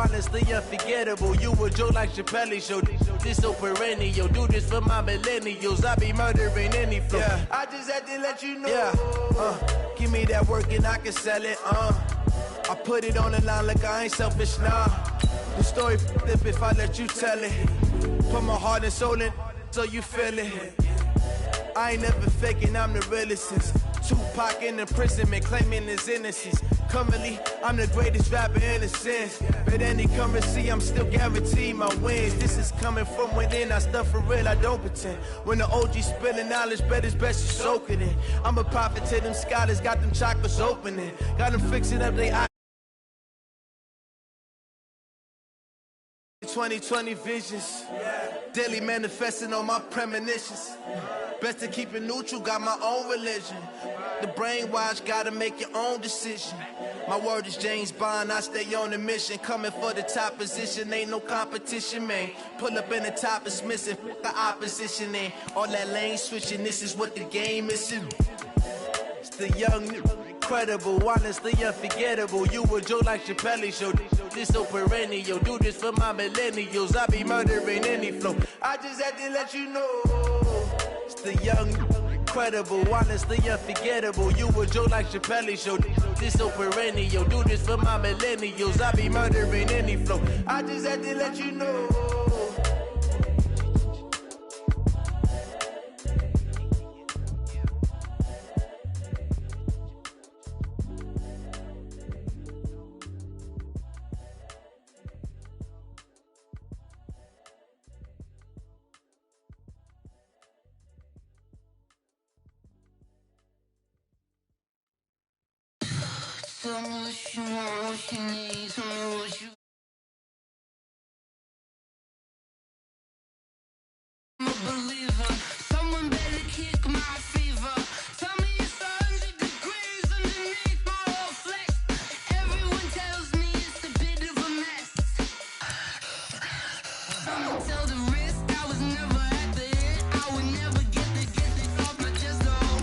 honestly unforgettable. You a joke like Chappelle Show. This so perennial. Do this for my millennials. I be murdering any flow. Yeah. I just had to let you know. Yeah. Give me that work and I can sell it. I put it on the line like I ain't selfish, nah. The story flip if I let you tell it. Put my heart and soul in so you feel it. I ain't never faking, I'm the realest since Tupac in imprisonment, claiming his innocence. Currently, I'm the greatest rapper in a sense. But any currency, I'm still guaranteed my wins. This is coming from within, I stuff for real, I don't pretend. When the OG spilling knowledge, bet it's best you soak it in. I'm a prophet to them scholars, got them chakras opening. Got them fixing up they eyes. 2020 visions, daily manifesting on my premonitions. Best to keep it neutral, got my own religion. The brainwash, gotta make your own decision. My word is James Bond, I stay on a mission. Coming for the top position, ain't no competition, man. Pull up in the top, it's missing, the opposition ain't. All that lane switching, this is what the game is. It's the young, incredible, honestly unforgettable. You a joke like Chappelle Show. This so perennial. Do this for my millennials. I be murdering any flow. I just had to let you know. It's the young, incredible, honestly unforgettable. You a joke like Chappelle Show. This so perennial. Do this for my millennials. I be murdering any flow. I just had to let you know. Tell me what you want, what you need, tell me what you... I'm a believer, someone better kick my fever. Tell me it's 100 degrees underneath my whole flesh. Everyone tells me it's a bit of a mess. I'ma tell the risk, I was never at the end. I would never get this off my chest, though.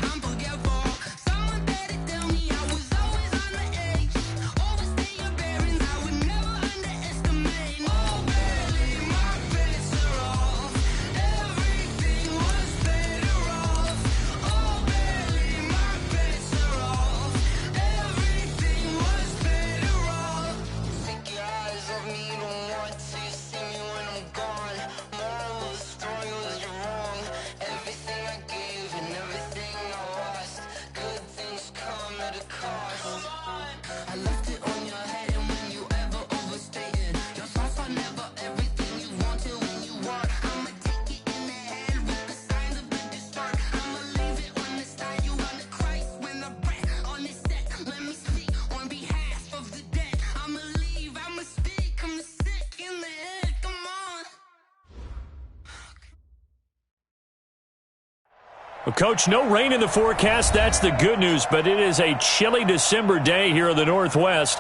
I'm forgetful. Someone better tell me I was always on the edge. Overstay your bearings, I would never underestimate. Oh, barely, my bets are off. Everything was better off. Oh, barely, my bets are off. Everything was better off. Take your eyes off me, don't want to see me when I'm gone. Moral of the story was you're wrong. Everything I gave and everything I lost. Good things come at a cost. I left it on your head, and when you ever overstay it, your thoughts are never everything you wanted when you want. I'ma take it in the head with the signs of the distort. I'ma leave it on the side, you on the Christ when the breath on this set. Let me speak on behalf of the dead. I'ma leave, I'ma speak, I'm sick in the head, come on. Well, Coach, no rain in the forecast. That's the good news, but it is a chilly December day here in the Northwest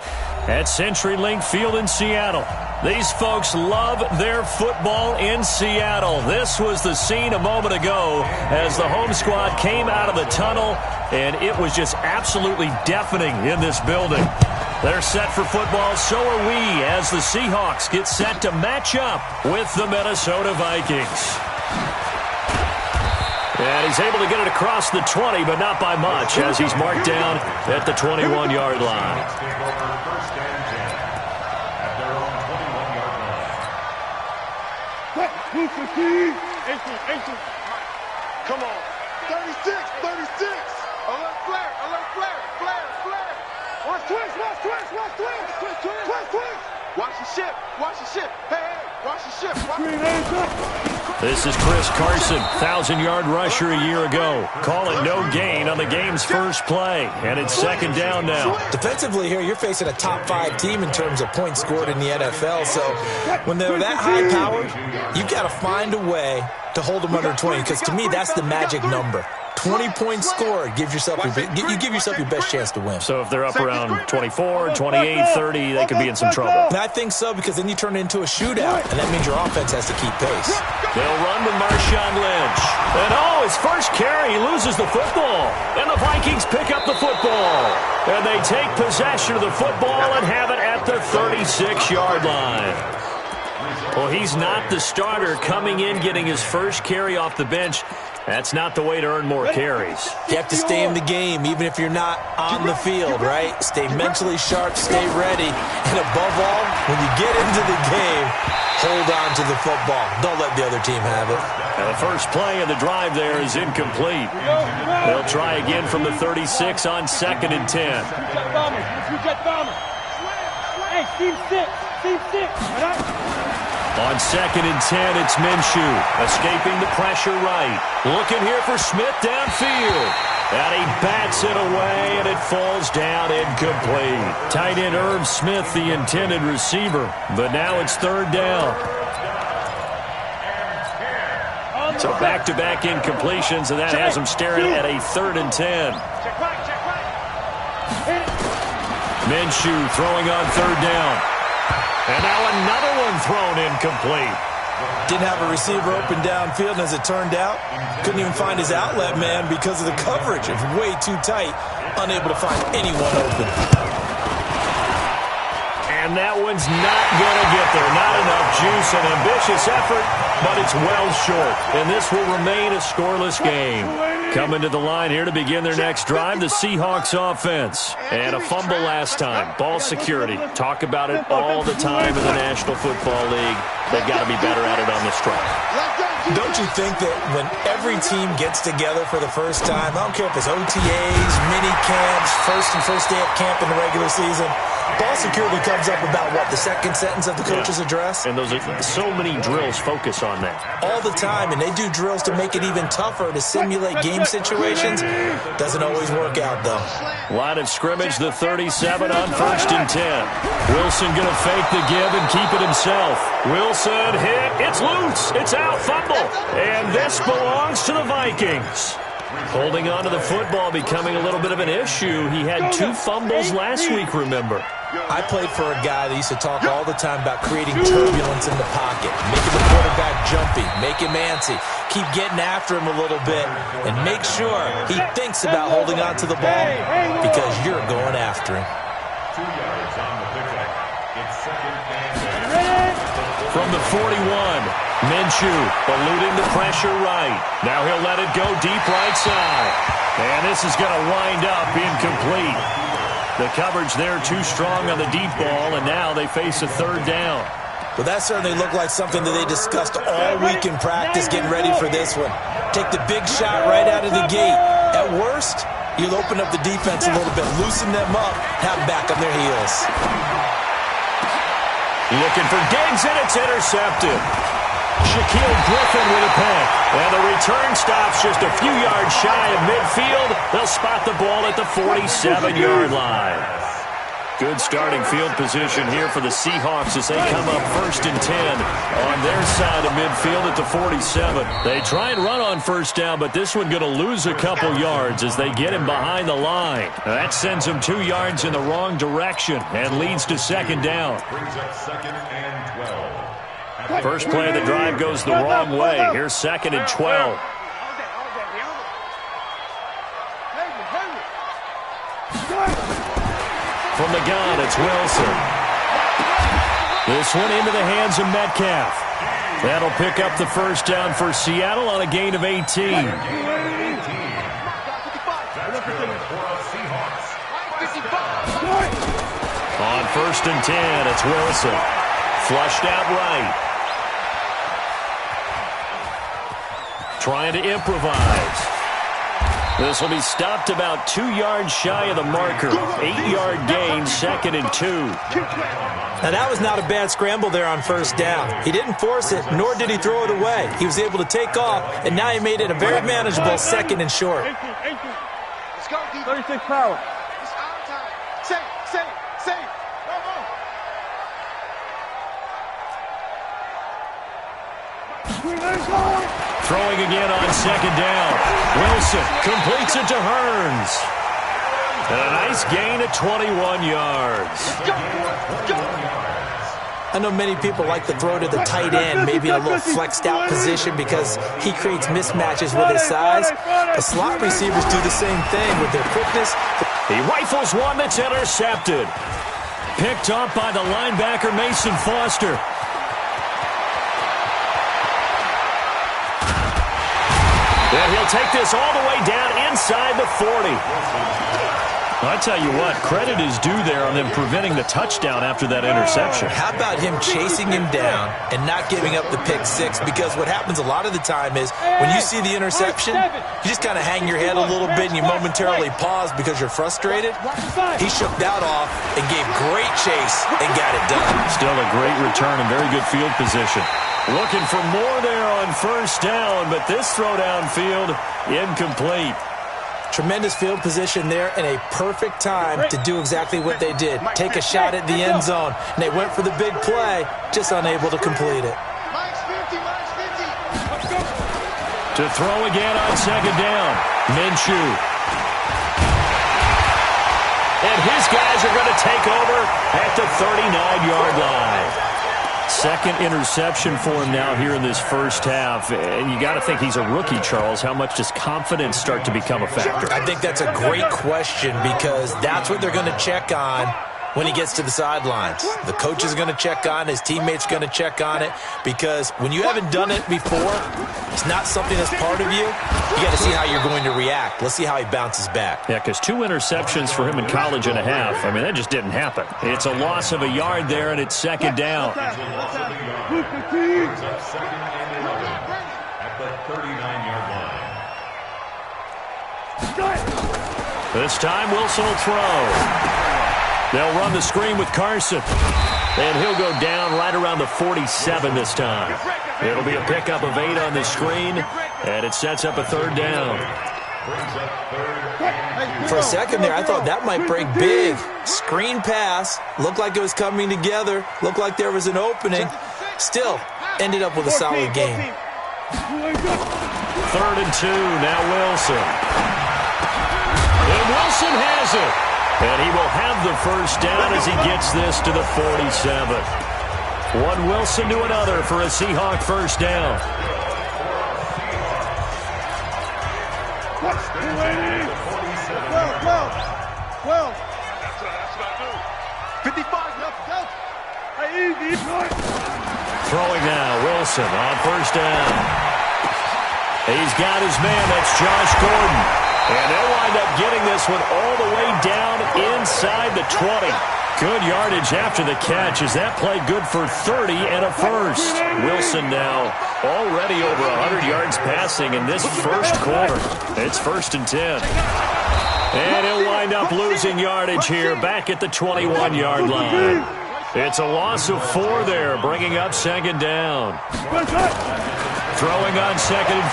at CenturyLink Field in Seattle. These folks love their football in Seattle. This was the scene a moment ago as the home squad came out of the tunnel, and it was just absolutely deafening in this building. They're set for football, so are we, as the Seahawks get set to match up with the Minnesota Vikings. And he's able to get it across the 20, but not by much, as he's marked down at the 21-yard line. Come on. 36. Alert flare. Watch twist. Watch the ship. Hey, watch the ship. This is Chris Carson, 1,000-yard rusher a year ago. Calling no gain on the game's first play, and it's second down now. Defensively here, you're facing a top-5 team in terms of points scored in the NFL, so when they're that high-powered, you've got to find a way to hold them under 20, because to me, that's the magic number. 20-point score. You give yourself your best chance to win. So if they're up around 24, 28, 30, they could be in some trouble. And I think so, because then you turn it into a shootout, and that means your offense has to keep pace. They'll run with Marshawn Lynch. And his first carry, he loses the football. And the Vikings pick up the football. And they take possession of the football and have it at the 36-yard line. Well, he's not the starter coming in, getting his first carry off the bench. That's not the way to earn more carries. You have to stay in the game, even if you're not on the field, right? Stay mentally sharp, stay ready. And above all, when you get into the game, hold on to the football. Don't let the other team have it. And the first play of the drive there is incomplete. They'll try again from the 36 on 2nd and 10. Hey, team 6. On 2nd and 10, it's Minshew, escaping the pressure right. Looking here for Smith downfield. And he bats it away, and it falls down incomplete. Tight end Irv Smith, the intended receiver. But now it's 3rd down. So back-to-back incompletions, and that has them staring at a 3rd and 10. Minshew throwing on 3rd down. And now another one thrown incomplete. Didn't have a receiver open downfield, and as it turned out, couldn't even find his outlet man because of the coverage. It was way too tight, unable to find anyone open. And that one's not going to get there. Not enough juice, an ambitious effort, but it's well short. And this will remain a scoreless game. Coming to the line here to begin their next drive, the Seahawks offense. And a fumble last time. Ball security. Talk about it all the time in the National Football League. They've got to be better at it on this drive. Don't you think that when every team gets together for the first time, I don't care if it's OTAs, mini camps, first day of camp in the regular season, ball security comes up about, what, the second sentence of the coach's address? And those are so many drills focus on that. All the time, and they do drills to make it even tougher to simulate game situations. Doesn't always work out, though. Line of scrimmage, the 37 on 1st and 10. Wilson going to fake the give and keep it himself. Wilson hit. It's loose. It's out. Fumble. And this belongs to the Vikings. Holding on to the football becoming a little bit of an issue. He had 2 fumbles last week, remember. I played for a guy that used to talk all the time about creating turbulence in the pocket, making the quarterback jumpy, make him antsy, keep getting after him a little bit, and make sure he thinks about holding on to the ball because you're going after him. 2 yards on the pickup. It's 2nd and 10. From the 41, Minshew eluding the pressure right. Now he'll let it go deep right side. And this is going to wind up incomplete. The coverage there too strong on the deep ball, and now they face a 3rd down. Well, that certainly looked like something that they discussed all week in practice, getting ready for this one. Take the big shot right out of the gate. At worst, you'll open up the defense a little bit, loosen them up, have them back on their heels. Looking for Diggs, and it's intercepted. Shaquille Griffin with a pick. And the return stops just a few yards shy of midfield. They'll spot the ball at the 47-yard line. Good starting field position here for the Seahawks as they come up 1st and 10 on their side of midfield at the 47. They try and run on 1st down, but this one going to lose a couple yards as they get him behind the line. That sends him 2 yards in the wrong direction and leads to 2nd down. Brings up 2nd and 12. First play of the drive goes the wrong way. Here's 2nd and 12. From the gun, it's Wilson. This one into the hands of Metcalf. That'll pick up the 1st down for Seattle on a gain of 18. On 1st and 10, it's Wilson. Flushed out right. Trying to improvise. This will be stopped about 2 yards shy of the marker. 8-yard gain, 2nd and 2. Now, that was not a bad scramble there on 1st down. He didn't force it, nor did he throw it away. He was able to take off, and now he made it a very manageable 2nd and short. Let's go, 36 power. It's our time. Say. Go. Throwing again on second down. Wilson completes it to Hearns. And a nice gain of 21 yards. I know many people like to throw to the tight end, maybe in a little flexed out position because he creates mismatches with his size. The slot receivers do the same thing with their quickness. He rifles one that's intercepted. Picked up by the linebacker, Mason Foster. And he'll take this all the way down inside the 40. I tell you what, credit is due there on them preventing the touchdown after that interception. How about him chasing him down and not giving up the pick six? Because what happens a lot of the time is when you see the interception, you just kind of hang your head a little bit and you momentarily pause because you're frustrated. He shook that off and gave great chase and got it done. Still a great return and very good field position. Looking for more there on first down, but this throw downfield incomplete. Tremendous field position there and a perfect time to do exactly what they did. Take a shot at the end zone. And they went for the big play, just unable to complete it. To throw again on second down. Minshew. And his guys are going to take over at the 39-yard line. Second interception for him now here in this first half. And you got to think he's a rookie, Charles. How much does confidence start to become a factor? I think that's a great question because that's what they're going to check on when he gets to the sidelines. The coach is going to check on it. His teammates are going to check on it because when you haven't done it before, it's not something that's part of you. You got to see how you're going to react. Let's see how he bounces back. Yeah, because 2 interceptions for him in college and a half. I mean, that just didn't happen. It's a loss of a yard there, and it's second down. At the 39-yard line. This time, Wilson will throw. They'll run the screen with Carson. And he'll go down right around the 47 this time. It'll be a pickup of 8 on the screen, and it sets up a third down. For a second there, I thought that might break big. Screen pass. Looked like it was coming together. Looked like there was an opening. Still, ended up with a solid game. 3rd and 2, now Wilson. And Wilson has it. And he will have the first down as he gets this to the 47. One Wilson to another for a Seahawk first down. Well. That's what I do. 55, go. Easy. Throwing now, Wilson on first down. He's got his man, that's Josh Gordon. And they'll wind up getting this one all the way down inside the 20. Good yardage after the catch as that play good for 30 and a first. Wilson now already over 100 yards passing in this first quarter. It's 1st and 10. And he'll wind up losing yardage here back at the 21-yard line. It's a loss of 4 there, bringing up second down. Throwing on 2nd and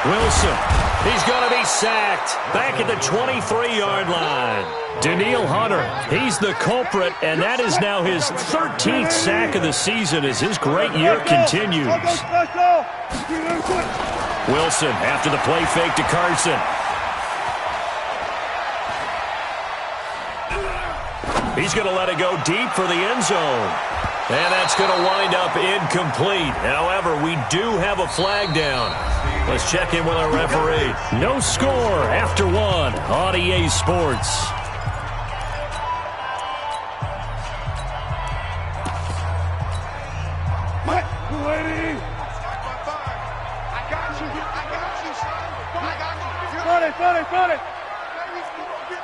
14. Wilson. He's going to be sacked back at the 23-yard line. Danielle Hunter, he's the culprit, and that is now his 13th sack of the season as his great year continues. Wilson after the play fake to Carson. He's going to let it go deep for the end zone. And that's going to wind up incomplete. However, we do have a flag down. Let's check in with our referee. No score after 1 on EA Sports. Got it.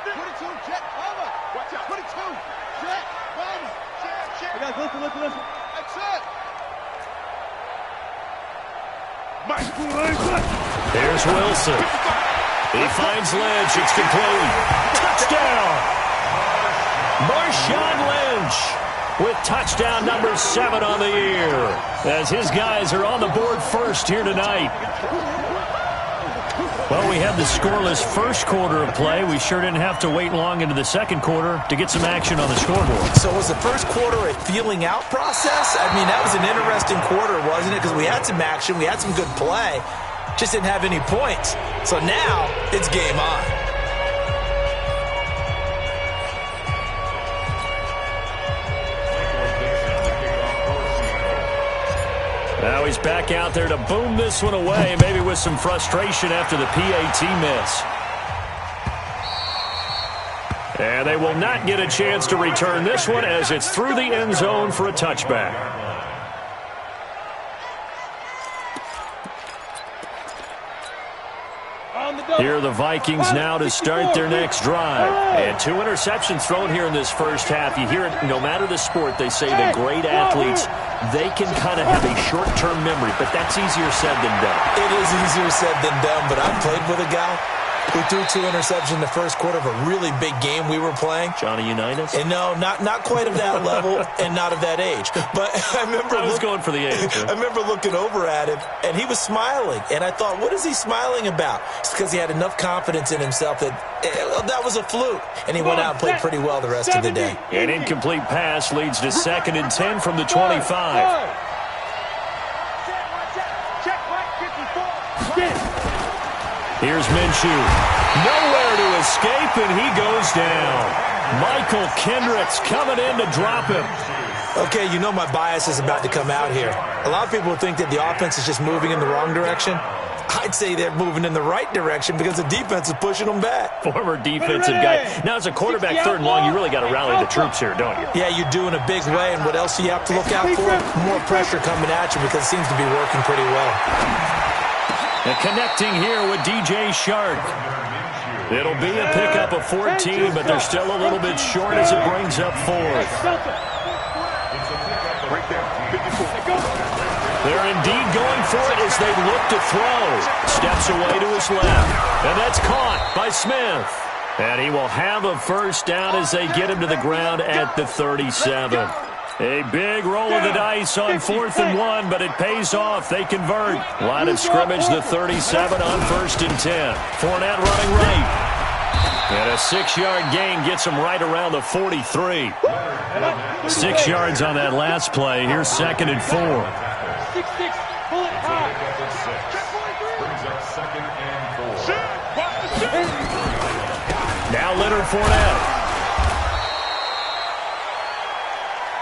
22, jet, over. Watch out. 22, jet, bomber. Jet. Listen. That's it. There's Wilson. He finds Lynch. It's complete. Touchdown. Marshawn Lynch with touchdown number 7 on the year as his guys are on the board first here tonight. Well, we had the scoreless first quarter of play. We sure didn't have to wait long into the second quarter to get some action on the scoreboard. So was the first quarter a feeling out process? I mean, that was an interesting quarter, wasn't it? Because we had some action, we had some good play, just didn't have any points. So now it's game on. Now he's back out there to boom this one away, maybe with some frustration after the PAT miss. And they will not get a chance to return this one as it's through the end zone for a touchback. Here are the Vikings now to start their next drive. And 2 interceptions thrown here in this first half. You hear it, no matter the sport, they say the great athletes, they can kind of have a short-term memory, but that's easier said than done. It is easier said than done, but I played with a guy who threw 2 interceptions in the first quarter of a really big game we were playing. Johnny Unitas? And no, not quite of that level and not of that age. But I remember I was going for the age. I remember looking over at him, and he was smiling. And I thought, what is he smiling about? It's because he had enough confidence in himself that that was a fluke. And he went out and played pretty well the rest of the day. An incomplete pass leads to 2nd and 10 from the 25. Here's Minshew. Nowhere to escape, and he goes down. Michael Kendricks coming in to drop him. Okay, you know my bias is about to come out here. A lot of people think that the offense is just moving in the wrong direction. I'd say they're moving in the right direction because the defense is pushing them back. Former defensive guy. Now, as a quarterback 3rd and long, you really got to rally the troops here, don't you? Yeah, you do in a big way, and what else do you have to look out for? More pressure coming at you because it seems to be working pretty well. And connecting here with DJ Shark. It'll be a pickup of 14, but they're still a little bit short as it brings up 4th. They're indeed going for it as they look to throw. Steps away to his left. And that's caught by Smith. And he will have a first down as they get him to the ground at the 37. A big roll of the dice on 4th and 1, but it pays off. They convert. Line of scrimmage, the 37 on 1st and 10. Fournette running right. And a 6-yard gain gets him right around the 43. 6 yards on that last play. Here's 2nd and 4. 6-6, pull it high. Brings up 2nd and 4. Now Leonard Fournette.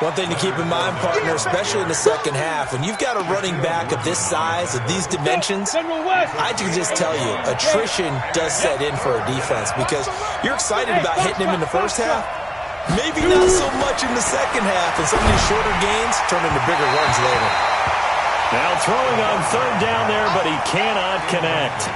One thing to keep in mind, partner, especially in the second half, when you've got a running back of this size, of these dimensions, I can just tell you, attrition does set in for a defense because you're excited about hitting him in the first half. Maybe not so much in the second half, and some of these shorter gains turn into bigger runs later. Now throwing on 3rd down there, but he cannot connect.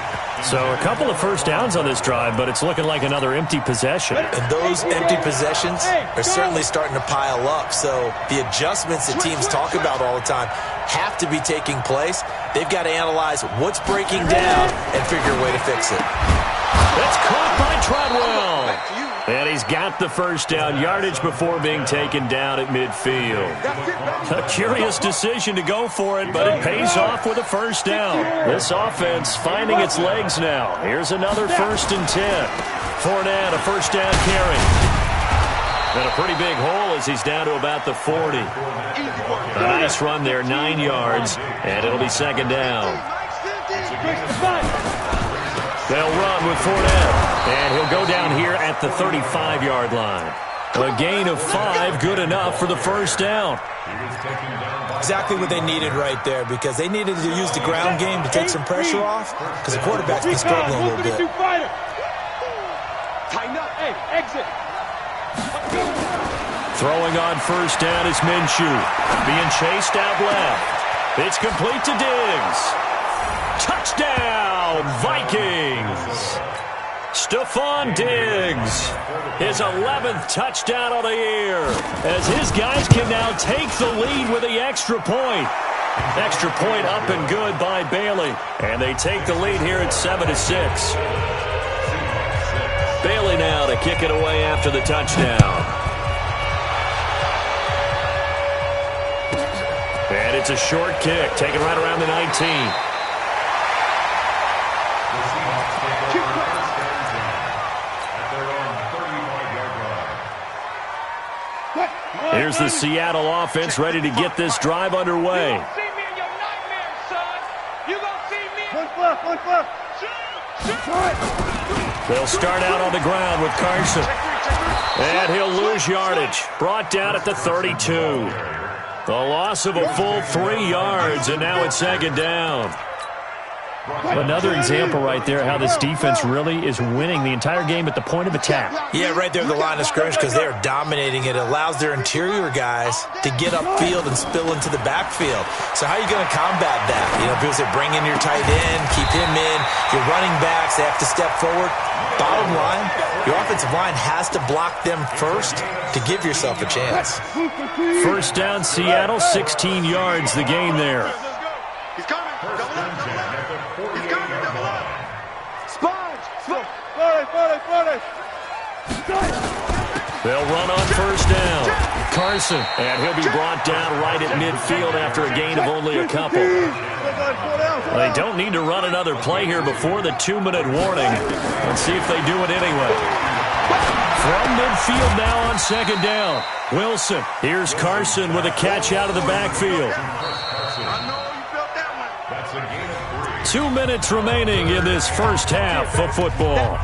So a couple of first downs on this drive, but it's looking like another empty possession. And those empty possessions are certainly starting to pile up. So the adjustments that teams talk about all the time have to be taking place. They've got to analyze what's breaking down and figure a way to fix it. That's caught by Treadwell. And he's got the first down yardage before being taken down at midfield. A curious decision to go for it, but it pays off with a first down. This offense finding its legs now. Here's another 1st and 10. Fournette, a first down carry. And a pretty big hole as he's down to about the 40. A nice run there, 9 yards, and it'll be 2nd down. They'll run with Fournette. And he'll go down here at the 35-yard line. A gain of 5, good enough for the first down. Exactly what they needed right there because they needed to use the ground game to take some pressure off because the quarterback's been struggling a little bit. Tighten up. Hey, exit. Throwing on first down is Minshew. Being chased out left. It's complete to Diggs. Touchdown, Vikings. Stephon Diggs, his 11th touchdown of the year, as his guys can now take the lead with the extra point. Extra point up and good by Bailey, and they take the lead here at 7-6. Bailey now to kick it away after the touchdown. And it's a short kick, taken right around the 19. here's the Seattle offense ready to get this drive underway. You see me in your nightmares, son. You gonna see me. One foot. They'll start out on the ground with Carson. And he'll lose yardage. Brought down at the 32. The loss of a full 3 yards, and now it's second down. Another example right there how this defense really is winning the entire game at the point of attack. Yeah, right there at the line of scrimmage because they are dominating it. It allows their interior guys to get upfield and spill into the backfield. So how are you going to combat that? You know, people say bring in your tight end, keep him in. Your running backs, they have to step forward. Bottom line, your offensive line has to block them first to give yourself a chance. First down, Seattle, 16 yards the gain there. He's coming. Double up. He's coming. Double up. Sponge. 40. They'll run on first down. Carson, and he'll be brought down right at midfield after a gain of only a couple. They don't need to run another play here before the 2-minute warning. Let's see if they do it anyway. From midfield now on second down. Wilson. Here's Carson with a catch out of the backfield. 2 minutes remaining in this first half of football.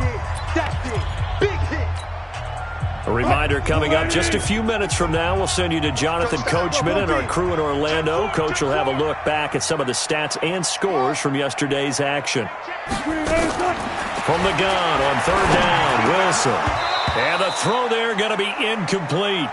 A reminder coming up just a few minutes from now. We'll send you to Jonathan Coachman and our crew in Orlando. Coach will have a look back at some of the stats and scores from yesterday's action. From the gun on third down, Wilson. And the throw there going to be incomplete.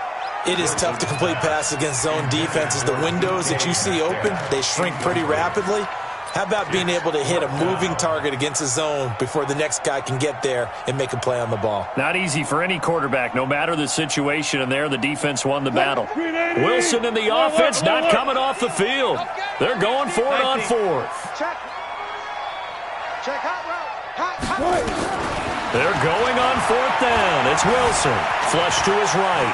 It is tough to complete passes against zone defenses. The windows that you see open, they shrink pretty rapidly. How about being able to hit a moving target against a zone before the next guy can get there and make a play on the ball? Not easy for any quarterback, no matter the situation, and there the defense won the battle. Wilson and the offense not coming off the field. They're going for it on fourth. Check hot route. They're going on fourth down. It's Wilson. Flush to his right.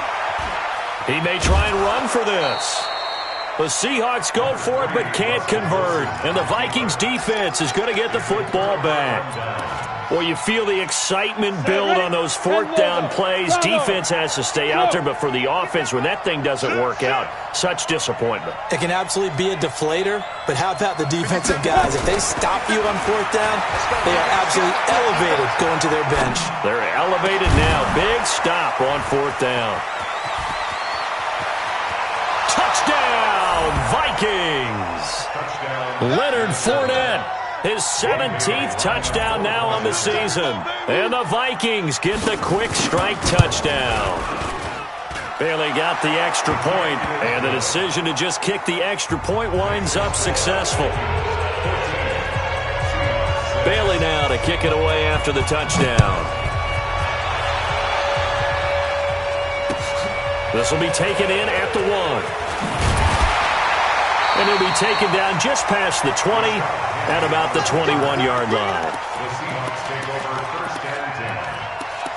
He may try and run for this. The Seahawks go for it but can't convert. And the Vikings defense is going to get the football back. Well, you feel the excitement build on those fourth down plays. Defense has to stay out there, but for the offense, when that thing doesn't work out, such disappointment. It can absolutely be a deflator, but how about the defensive guys? If they stop you on fourth down, they are absolutely elevated going to their bench. They're elevated now. Big stop on fourth down. Touchdown, Vikings! Leonard Fournette, his 17th touchdown now on the season. And the Vikings get the quick strike touchdown. Bailey got the extra point, and the decision to just kick the extra point winds up successful. Bailey now to kick it away after the touchdown. This will be taken in at the 1. And he'll be taken down just past the 20 at about the 21-yard line. The Seahawks take over first and 10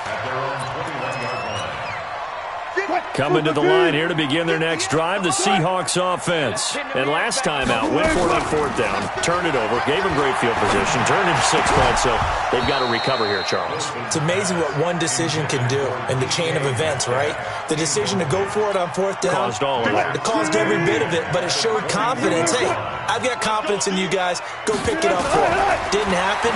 at their own 21-yard line. Coming to the line here to begin their next drive, the Seahawks offense. And last time out, went for it on fourth down, turned it over, gave them great field position, turned into 6 points, so they've got to recover here, Charles. It's amazing what one decision can do in the chain of events, right? The decision to go for it on fourth down. Caused all of that. It caused every bit of it, but it showed confidence. Hey, I've got confidence in you guys. Go pick it up for it. Didn't happen.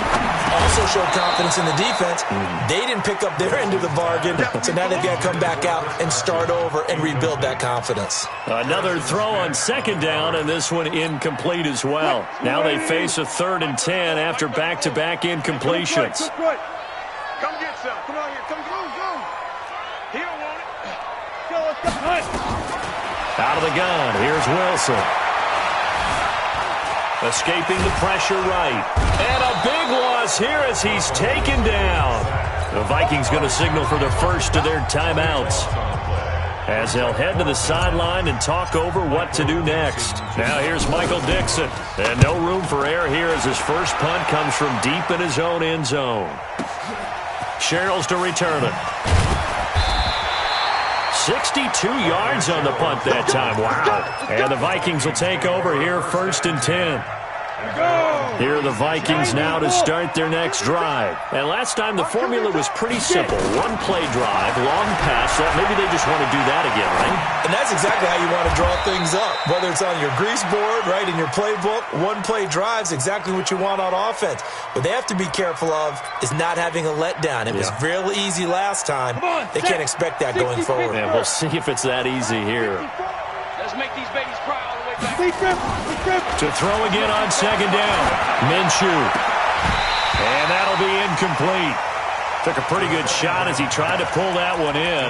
Also showed confidence in the defense. They didn't pick up their end of the bargain, so now they've got to come back out and start over and rebuild that confidence. Another throw on second down, and this one incomplete as well. Now they face a 3rd and 10 after back-to-back incompletions. Come get some. Come on here. Come go. He don't want it. Go, let's go. Out of the gun, here's Wilson. Escaping the pressure right. And a big loss here as he's taken down. The Vikings going to signal for the first of their timeouts, as they'll head to the sideline and talk over what to do next. Now here's Michael Dixon. And no room for error here as his first punt comes from deep in his own end zone. Sherrills to return it. 62 yards on the punt that time. Wow. And the Vikings will take over here 1st and 10. Here are the Vikings now to start their next drive. And last time the formula was pretty simple. One-play drive, long pass. Maybe they just want to do that again, right? And that's exactly how you want to draw things up. Whether it's on your grease board, right, in your playbook, one-play drive's exactly what you want on offense. What they have to be careful of is not having a letdown. It was real easy last time. They can't expect that going forward. Yeah, we'll see if it's that easy here. Let's make these babies cry all the way back. To throw again on second down. Minshew. And that'll be incomplete. Took a pretty good shot as he tried to pull that one in.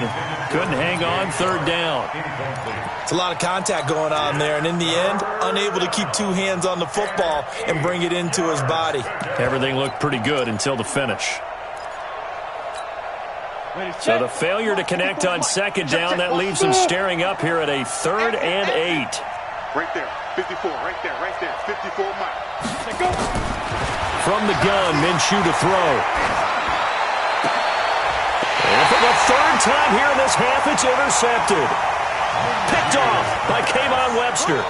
Couldn't hang on third down. It's a lot of contact going on there, and in the end, unable to keep two hands on the football and bring it into his body. Everything looked pretty good until the finish. So the failure to connect on second down, that leaves them staring up here at a 3rd and 8. Right there, 54, right there, 54 Mike. From the gun, Minshew to throw. And for the 3rd time here in this half, it's intercepted. Picked off by Kayvon Webster.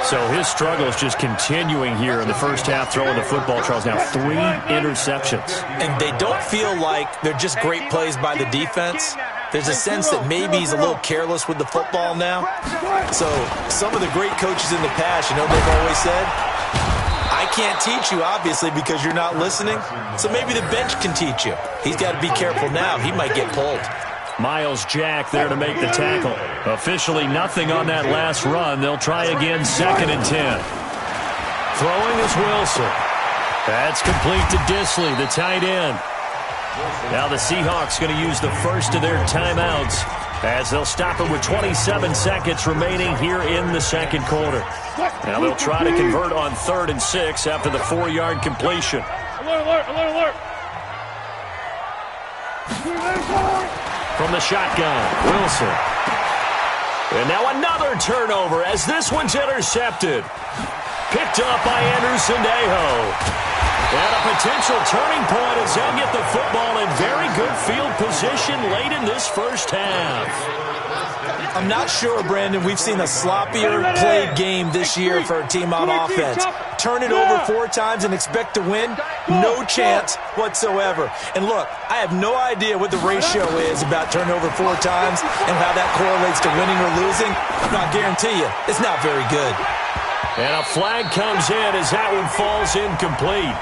So his struggle is just continuing here in the first half, throwing the football, Charles. Now 3 interceptions. And they don't feel like they're just great plays by the defense. There's a sense that maybe he's a little careless with the football now. So some of the great coaches in the past, you know, they've always said, I can't teach you, obviously, because you're not listening. So maybe the bench can teach you. He's got to be careful now. He might get pulled. Miles Jack there to make the tackle. Officially nothing on that last run. They'll try again, 2nd and 10. Throwing is Wilson. That's complete to Disley, the tight end. Now the Seahawks going to use the first of their timeouts as they'll stop it with 27 seconds remaining here in the second quarter. Now they'll try to convert on 3rd and 6 after the 4-yard completion. Alert. From the shotgun, Wilson. And now another turnover as this one's intercepted. Picked up by Anderson-Dejo. And a potential turning point as they'll get the football in very good field position late in this first half. I'm not sure, Brandon, we've seen a sloppier played game this year for a team on offense. Turn it over 4 times and expect to win? No chance whatsoever. And look, I have no idea what the ratio is about turnover 4 times and how that correlates to winning or losing. But I guarantee you, it's not very good. And a flag comes in as that one falls incomplete.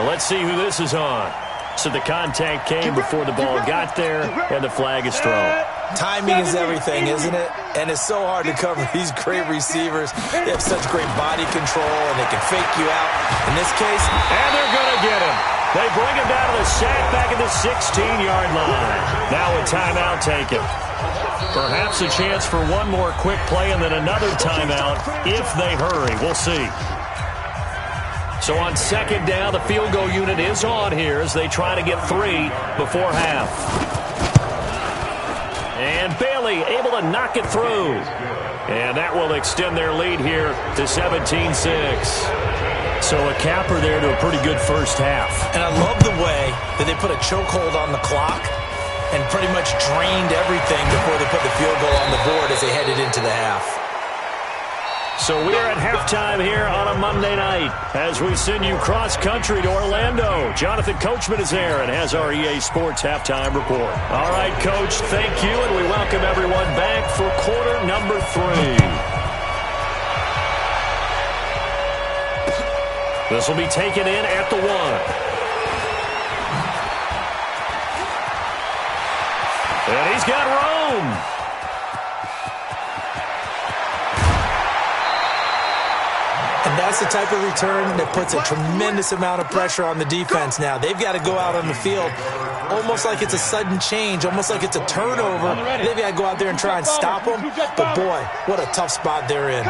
Well, let's see who this is on. So the contact came before the ball got there, and the flag is thrown. Timing is everything, isn't it? And it's so hard to cover these great receivers. They have such great body control, and they can fake you out. In this case, and they're going to get him. They bring him down to the sack back at the 16-yard line. Now a timeout taken. Perhaps a chance for one more quick play and then another timeout if they hurry. We'll see. So on second down, the field goal unit is on here as they try to get 3 before half. And Bailey able to knock it through. And that will extend their lead here to 17-6. So a capper there to a pretty good first half. And I love the way that they put a chokehold on the clock and pretty much drained everything before they put the field goal on the board as they headed into the half. So we are at halftime here on a Monday night as we send you cross-country to Orlando. Jonathan Coachman is there and has our EA Sports halftime report. All right, Coach, thank you, and we welcome everyone back for quarter number 3. This will be taken in at the 1. And he's got Rome. And that's the type of return that puts a tremendous amount of pressure on the defense now. They've got to go out on the field almost like it's a sudden change, almost like it's a turnover. They've got to go out there and try and stop them. But, boy, what a tough spot they're in.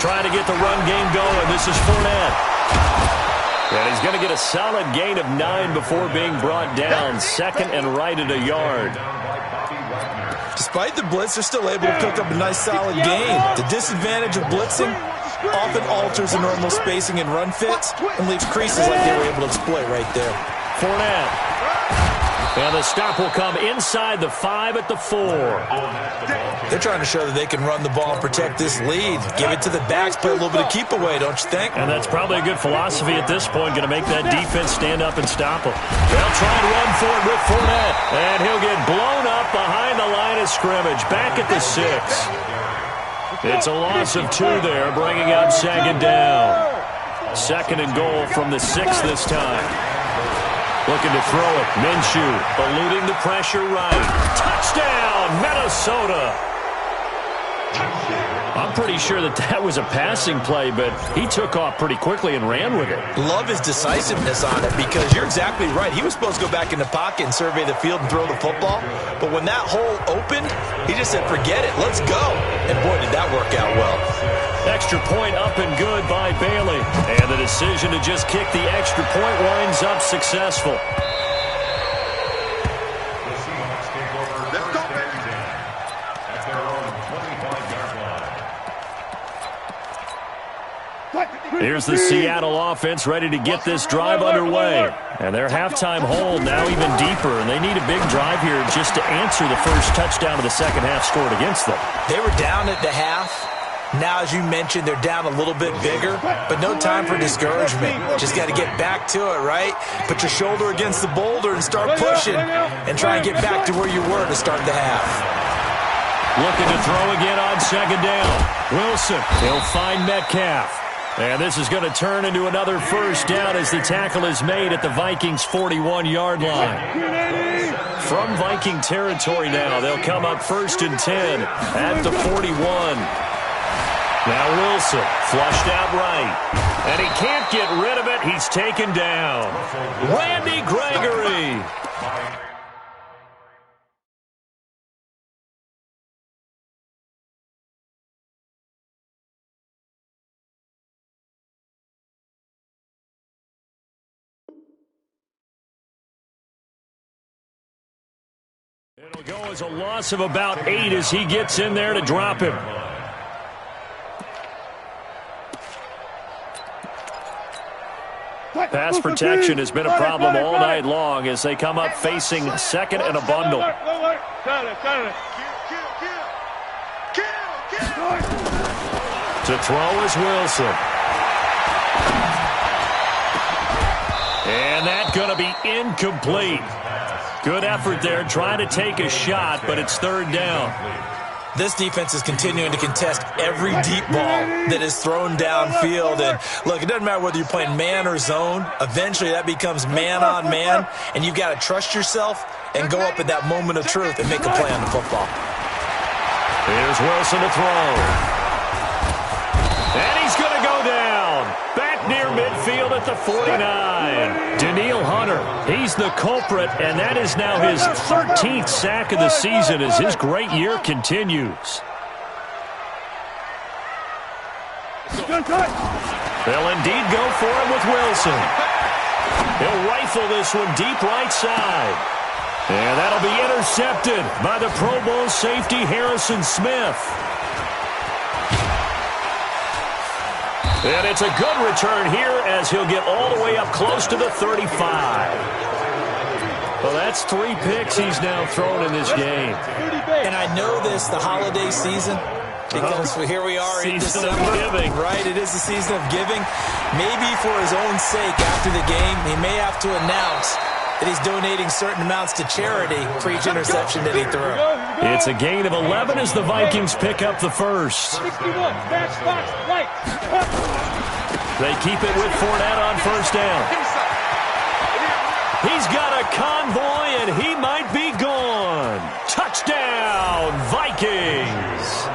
Trying to get the run game going. This is Fournette. And he's going to get a solid gain of 9 before being brought down. 2nd and right at a yard. Despite the blitz, they're still able to pick up a nice solid gain. The disadvantage of blitzing often alters the normal spacing and run fits and leaves creases like they were able to exploit right there. Fournette. And the stop will come inside the 5 at the 4. They're trying to show that they can run the ball and protect this lead. Give it to the backs, play a little bit of keep away, don't you think? And that's probably a good philosophy at this point, going to make that defense stand up and stop them. They'll try and run for it with Fournette, and he'll get blown up behind the line of scrimmage, back at the 6. It's a loss of 2 there, bringing up 2nd down. 2nd and goal from the 6 this time. Looking to throw it. Minshew eluding the pressure right. Touchdown, Minnesota. I'm pretty sure that was a passing play, but he took off pretty quickly and ran with it. Love his decisiveness on it because you're exactly right. He was supposed to go back in the pocket and survey the field and throw the football. But when that hole opened, he just said, forget it, let's go. And boy, did that work out well. Extra point up and good by Bailey. And the decision to just kick the extra point winds up successful. The Seahawks take over first and 10 at their own 25-yard line. Here's the Seattle offense ready to get this drive underway. And their halftime hold now even deeper, and they need a big drive here just to answer the first touchdown of the second half scored against them. They were down at the half. Now, as you mentioned, they're down a little bit bigger, but no time for discouragement. Just got to get back to it, right? Put your shoulder against the boulder and start pushing and try and get back to where you were to start the half. Looking to throw again on 2nd down. Wilson, he'll find Metcalf. And this is going to turn into another first down as the tackle is made at the Vikings' 41-yard line. From Viking territory now, they'll come up 1st and 10 at the 41. Now Wilson, flushed out right. And he can't get rid of it. He's taken down. Randy Gregory. It'll go as a loss of about 8 as he gets in there to drop him. Pass protection has been a problem all night long as they come up facing 2nd and a bundle. To throw is Wilson. And that's going to be incomplete. Good effort there trying to take a shot, but it's 3rd down. This defense is continuing to contest every deep ball that is thrown downfield. And, look, it doesn't matter whether you're playing man or zone. Eventually, that becomes man-on-man, and you've got to trust yourself and go up at that moment of truth and make a play on the football. Here's Wilson to throw. And he's going to go down. Back near midfield at the 49. Daniil Hunter, he's the culprit, and that is now his 13th sack of the season as his great year continues. They'll indeed go for it with Wilson. He'll rifle this one deep right side. And that'll be intercepted by the Pro Bowl safety Harrison Smith. And it's a good return here as he'll get all the way up close to the 35. Well, that's 3 picks he's now thrown in this game. And I know this, the holiday season, because here we are in December. Giving. Right, it is the season of giving. Maybe for his own sake after the game, he may have to announce that he's donating certain amounts to charity for each interception that he threw. It's a gain of 11 as the Vikings pick up the first. They keep it with Fournette on 1st down. He's got a convoy, and he might be gone. Touchdown, Vikings.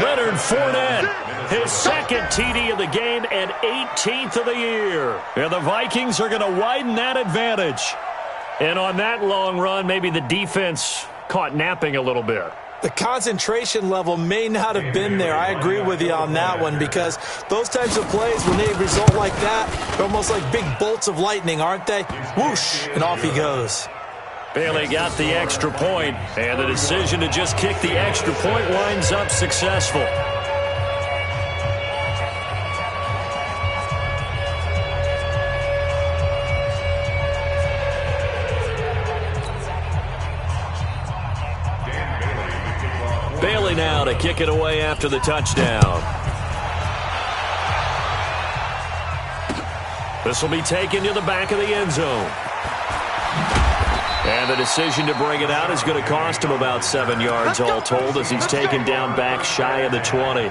Leonard Fournette, his 2nd TD of the game and 18th of the year. And the Vikings are going to widen that advantage. And on that long run, maybe the defense caught napping a little bit. The concentration level may not have been there. I agree with you on that one because those types of plays, when they result like that, they're almost like big bolts of lightning, aren't they? Whoosh, and off he goes. Bailey got the extra point, and the decision to just kick the extra point winds up successful. Bailey now to kick it away after the touchdown. This will be taken to the back of the end zone. And the decision to bring it out is going to cost him about 7 yards all told as he's taken down back shy of the 20.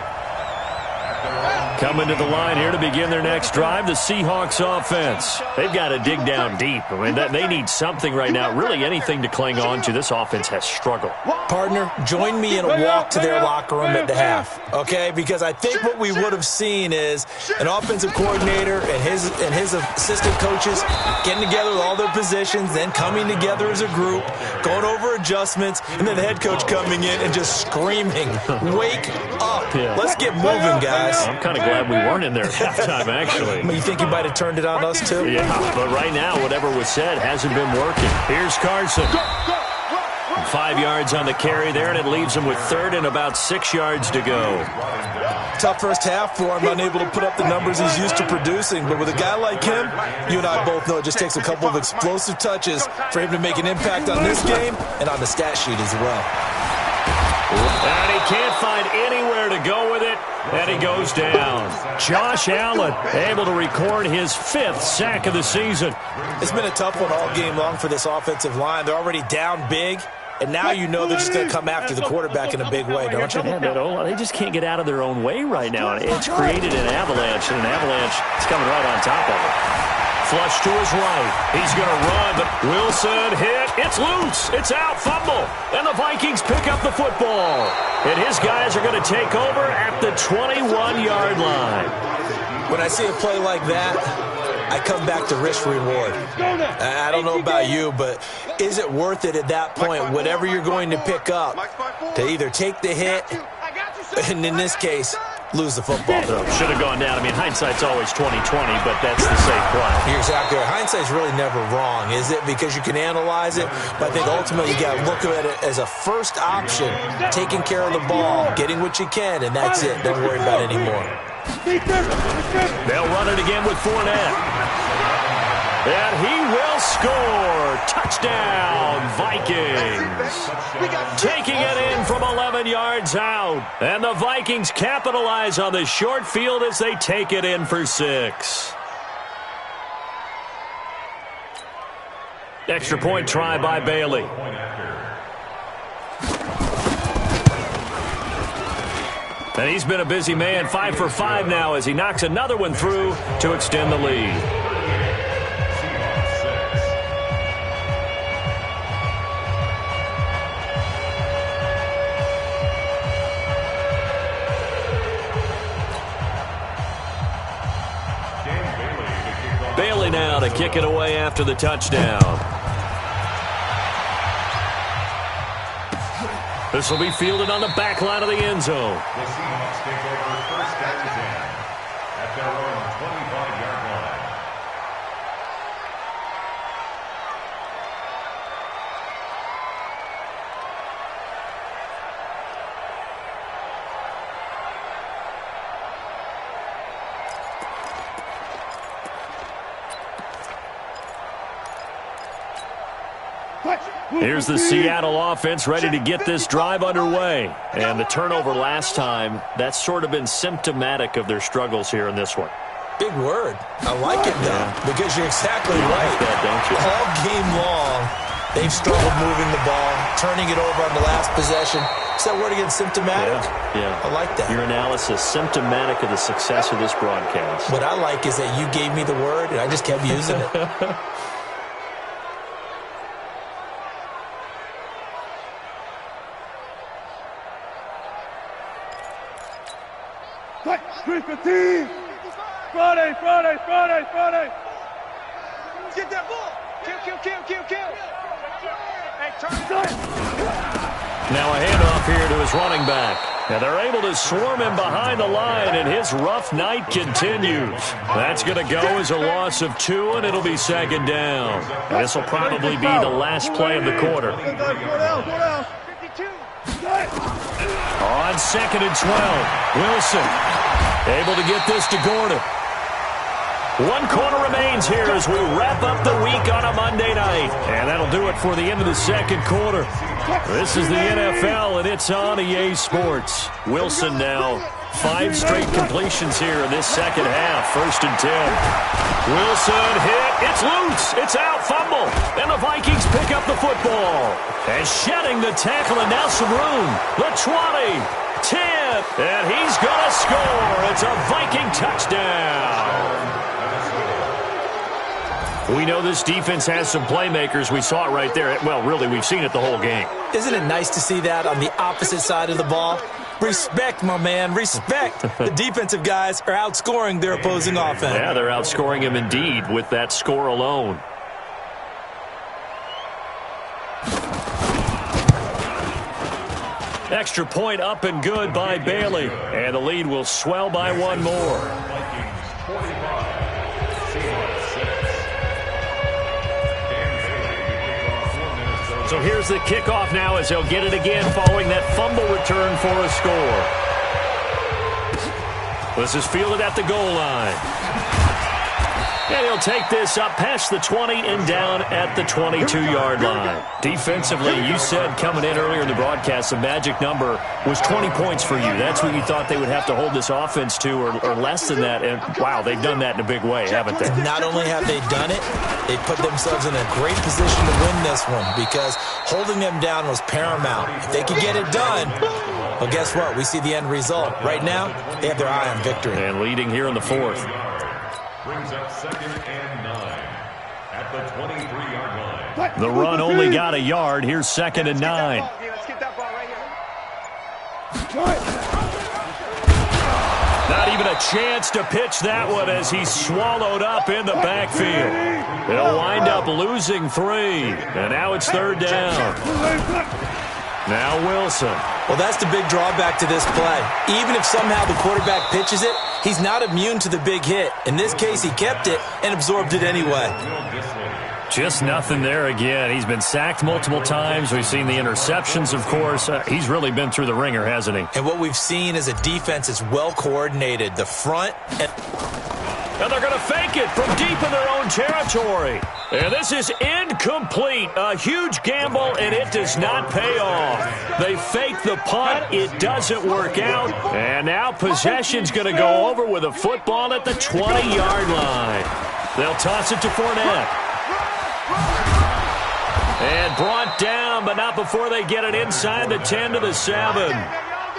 Coming to the line here to begin their next drive, the Seahawks offense. They've got to dig down deep. I mean, they need something right now, really anything to cling on to. This offense has struggled. Partner, join me in a walk to their locker room at the half, okay? Because I think what we would have seen is an offensive coordinator and his assistant coaches getting together with all their positions, then coming together as a group, going over adjustments, and then the head coach coming in and just screaming, "Wake up. Yeah. Let's get moving, guys." I'm kind of glad we weren't in there at halftime, actually. You think you might have turned it on us, too? Yeah, but right now, whatever was said hasn't been working. Here's Carson. 5 yards on the carry there, and it leaves him with third and about 6 yards to go. Tough first half for him, unable to put up the numbers he's used to producing. But with a guy like him, you and I both know it just takes a couple of explosive touches for him to make an impact on this game and on the stat sheet as well. And he can't find anywhere to go with it, and he goes down. Josh Allen able to record his 5th sack of the season. It's been a tough one all game long for this offensive line. They're already down big, and now you know they're just going to come after the quarterback in a big way, don't you? Yeah, they just can't get out of their own way right now. It's created an avalanche, and an avalanche is coming right on top of it. Flush to his right. He's going to run, but Wilson hit. It's loose. It's out. Fumble. And the Vikings pick up the football. And his guys are going to take over at the 21-yard line. When I see a play like that, I come back to risk-reward. I don't know about you, but is it worth it at that point, whatever you're going to pick up, to either take the hit, and in this case, lose the football? Should have gone down. I mean, hindsight's always 20/20, but that's the safe play. You're exactly right. Hindsight's really never wrong, is it? Because you can analyze it, but I think ultimately you got to look at it as a first option, taking care of the ball, getting what you can, and that's it. Don't worry about it anymore. They'll run it again with Fournette. And he will score. Touchdown, Vikings. Taking it in from 11 yards out. And the Vikings capitalize on the short field as they take it in for 6. Extra point try by Bailey. And he's been a busy man, 5 for 5 now as he knocks another one through to extend the lead. Bailey now to kick it away after the touchdown. This will be fielded on the back line of the end zone. The Seahawks take over first and 10 at their own 25-yard line. Here's the Seattle offense ready to get this drive underway. And the turnover last time, that's sort of been symptomatic of their struggles here in this one. Big word. I like it, though, because you're exactly right. That, don't you? All game long, they've struggled moving the ball, turning it over on the last possession. Is that word again, symptomatic? Yeah. I like that. Your analysis, symptomatic of the success of this broadcast. What I like is that you gave me the word, and I just kept using it. Friday. Get that ball. Kill. Hey, turn it. Now a handoff here to his running back. Now they're able to swarm him behind the line, and his rough night continues. That's going to go as a loss of 2, and it'll be second down. This will probably be the last play of the quarter. On second and 12, Wilson able to get this to Gordon. 1 quarter remains here as we wrap up the week on a Monday night. And that'll do it for the end of the second quarter. This is the NFL, and it's on EA Sports. Wilson now 5 straight completions here in this second half. 1st and 10. Wilson hit. It's loose. It's out. Fumble. And the Vikings pick up the football. And shedding the tackle, and now some room. The 20. 10. And he's going to score. It's a Viking touchdown. We know this defense has some playmakers. We saw it right there. Well, really, we've seen it the whole game. Isn't it nice to see that on the opposite side of the ball? Respect, my man, respect. The defensive guys are outscoring their opposing offense. Yeah, they're outscoring him indeed with that score alone. Extra point up and good by Bailey. And the lead will swell by 1 more. So here's the kickoff now as they'll get it again following that fumble return for a score. This is fielded at the goal line. And he'll take this up past the 20 and down at the 22-yard line. Defensively, you said coming in earlier in the broadcast, the magic number was 20 points for you. That's what you thought they would have to hold this offense to, or less than that. And, wow, they've done that in a big way, haven't they? Not only have they done it, they put themselves in a great position to win this one because holding them down was paramount. If they could get it done, well, guess what? We see the end result. Right now, they have their eye on victory. And leading here in the 4th. Brings up 2nd and 9 at the 23-yard line. The run only got a yard. Here's 2nd and 9. Let's get that ball right here. Not even a chance to pitch that one as he's swallowed up in the backfield. They'll wind up losing 3. And now it's 3rd down. Now Wilson. Well, that's the big drawback to this play. Even if somehow the quarterback pitches it, he's not immune to the big hit. In this case, he kept it and absorbed it anyway. Just nothing there again. He's been sacked multiple times. We've seen the interceptions, of course. He's really been through the ringer, hasn't he? And what we've seen is a defense that's well coordinated. The front and they're going to fake it from deep in their own territory. And this is incomplete. A huge gamble, and it does not pay off. They fake the punt. It doesn't work out. And now possession's going to go over with a football at the 20-yard line. They'll toss it to Fournette. And brought down, but not before they get it inside the 10 to the 7.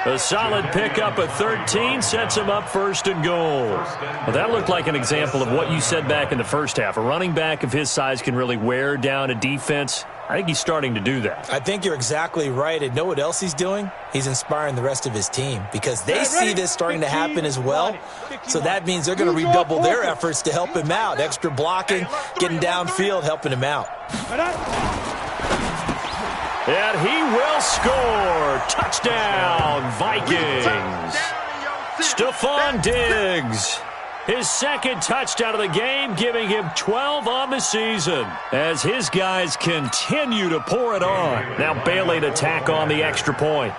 A solid pickup at 13 sets him up 1st and goal. Well, that looked like an example of what you said back in the first half. A running back of his size can really wear down a defense. I think he's starting to do that. I think you're exactly right. And know what else he's doing? He's inspiring the rest of his team because they see this starting to happen as well. So that means they're going to redouble their efforts to help him out. Extra blocking, getting downfield, helping him out. And he will score. Touchdown, Vikings. Stephon Diggs. His 2nd touchdown of the game, giving him 12 on the season as his guys continue to pour it on. Now Bailey to tack on the extra point.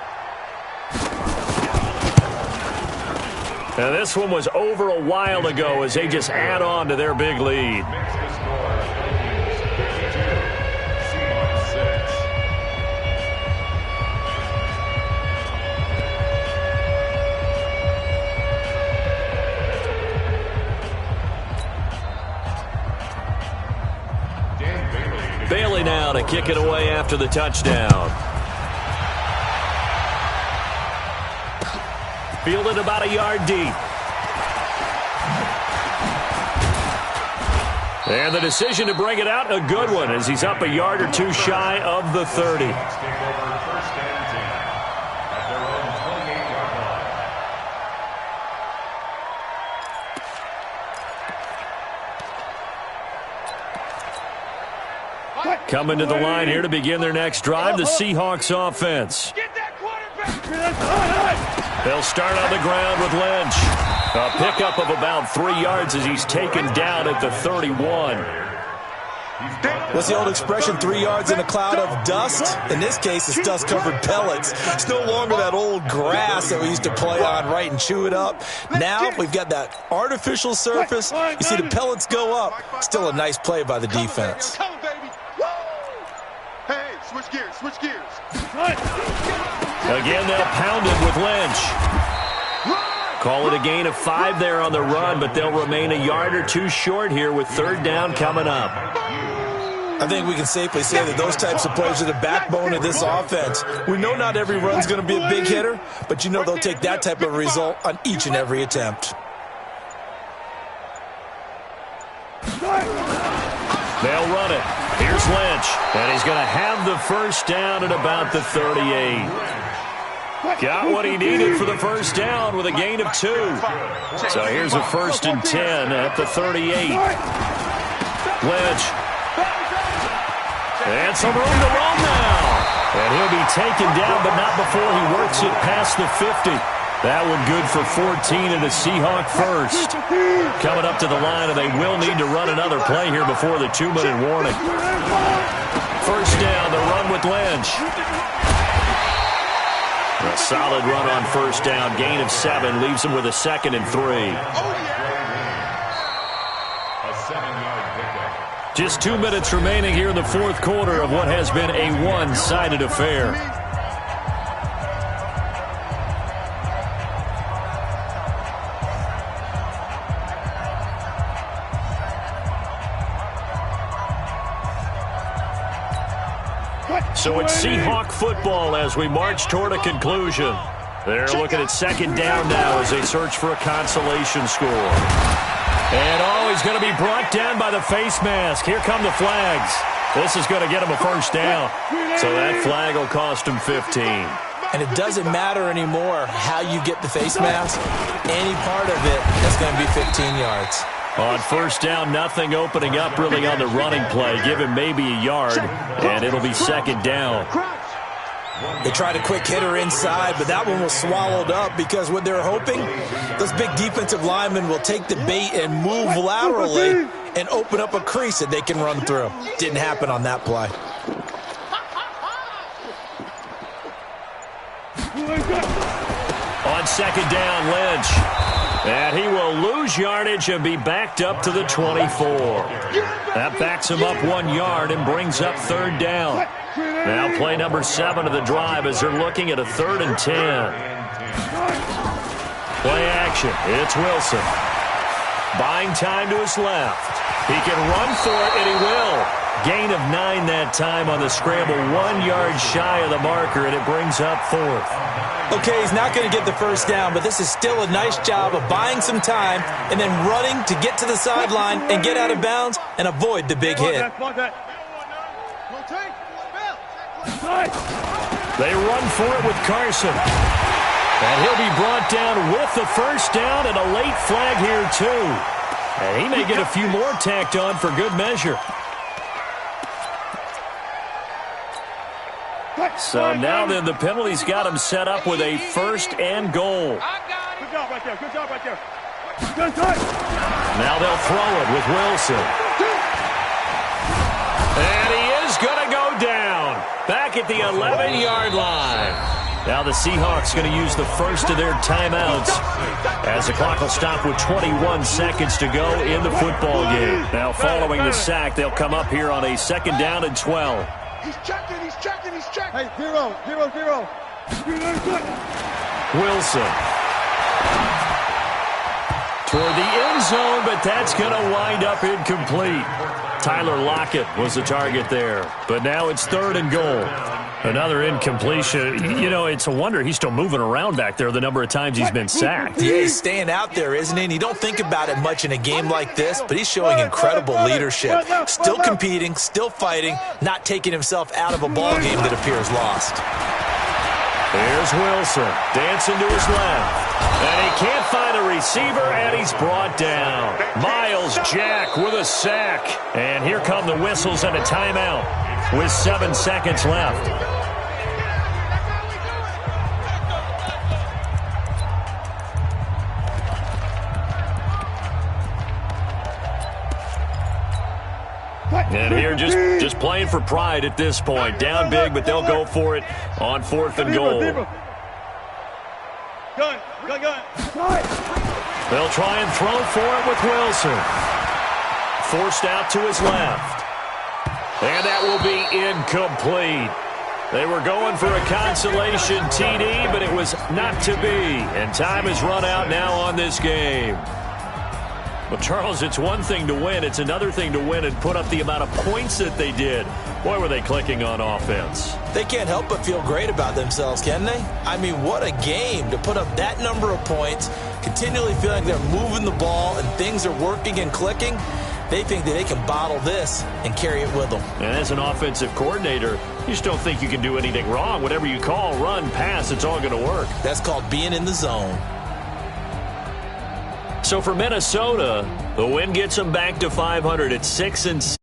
Now this one was over a while ago as they just add on to their big lead. Bailey now to kick it away after the touchdown. Fielded about a yard deep. And the decision to bring it out, a good one, as he's up a yard or 2 shy of the 30. Coming to the line here to begin their next drive, the Seahawks offense. They'll start on the ground with Lynch. A pickup of about 3 yards as he's taken down at the 31. What's the old expression, 3 yards in a cloud of dust? In this case, it's dust-covered pellets. It's no longer that old grass that we used to play on, right, and chew it up. Now we've got that artificial surface. You see the pellets go up. Still a nice play by the defense. Hey, switch gears, switch gears. Again, they'll pound it with Lynch. Call it a gain of 5 there on the run, but they'll remain a yard or two short here with third down coming up. I think we can safely say that those types of plays are the backbone of this offense. We know not every run's going to be a big hitter, but you know they'll take that type of result on each and every attempt. They'll run it. Here's Lynch, and he's going to have the first down at about the 38. Got what he needed for the first down with a gain of 2. So here's a 1st and 10 at the 38. Lynch. And some room to run now. And he'll be taken down, but not before he works it past the 50. That one good for 14 and a Seahawk first. Coming up to the line, and they will need to run another play here before the 2-minute warning. First down, the run with Lynch. A solid run on first down. Gain of 7 leaves him with a 2nd and 3. A 7-yard pickup. Just 2 minutes remaining here in the fourth quarter of what has been a one-sided affair. So it's Seahawk football as we march toward a conclusion. They're looking at second down now as they search for a consolation score. And he's going to be brought down by the face mask. Here come the flags. This is going to get him a first down. So that flag will cost him 15. And it doesn't matter anymore how you get the face mask. Any part of it, that's going to be 15 yards. On first down, nothing opening up really on the running play. Give him maybe a yard, and it'll be second down. They tried a quick hitter inside, but that one was swallowed up because what they're hoping, those big defensive linemen will take the bait and move laterally and open up a crease that they can run through. Didn't happen on that play. On second down, Lynch. And he will lose yardage and be backed up to the 24. That backs him up 1 yard and brings up third down. Now play number 7 of the drive as they're looking at a 3rd and 10. Play action. It's Wilson. Buying time to his left. He can run for it, and he will. Gain of 9 that time on the scramble. 1 yard shy of the marker, and it brings up 4th. Okay, he's not going to get the first down, but this is still a nice job of buying some time and then running to get to the sideline and get out of bounds and avoid the big hit. They run for it with Carson. And he'll be brought down with the first down and a late flag here, too. And he may get a few more tacked on for good measure. So now then the penalty's got him set up with a 1st and goal. Good job right there. Good job right there. Now they'll throw it with Wilson. And he is going to go down. Back at the 11-yard line. Now the Seahawks going to use the first of their timeouts as the clock will stop with 21 seconds to go in the football game. Now following the sack, they'll come up here on a 2nd down and 12. He's checking. Hey, 0. Wilson. Toward the end zone, but that's going to wind up incomplete. Tyler Lockett was the target there. But now it's 3rd and goal. Another incompletion. You know, it's a wonder he's still moving around back there the number of times he's been sacked. Yeah, he's staying out there, isn't he? And you don't think about it much in a game like this, but he's showing incredible leadership. Still competing, still fighting, not taking himself out of a ball game that appears lost. Here's Wilson, dancing to his left. And he can't find a receiver, and he's brought down. Miles Jack with a sack. And here come the whistles and a timeout with 7 seconds left. And here just playing for pride at this point. Down big, but they'll go for it on 4th and goal. Gun. They'll try and throw for it with Wilson. Forced out to his left. And that will be incomplete. They were going for a consolation TD, but it was not to be. And time has run out now on this game. Well, Charles, it's one thing to win. It's another thing to win and put up the amount of points that they did. Boy, were they clicking on offense. They can't help but feel great about themselves, can they? I mean, what a game to put up that number of points, continually feeling they're moving the ball and things are working and clicking. They think that they can bottle this and carry it with them. And as an offensive coordinator, you just don't think you can do anything wrong. Whatever you call, run, pass, it's all going to work. That's called being in the zone. So for Minnesota, the win gets them back to 500 at 6-6.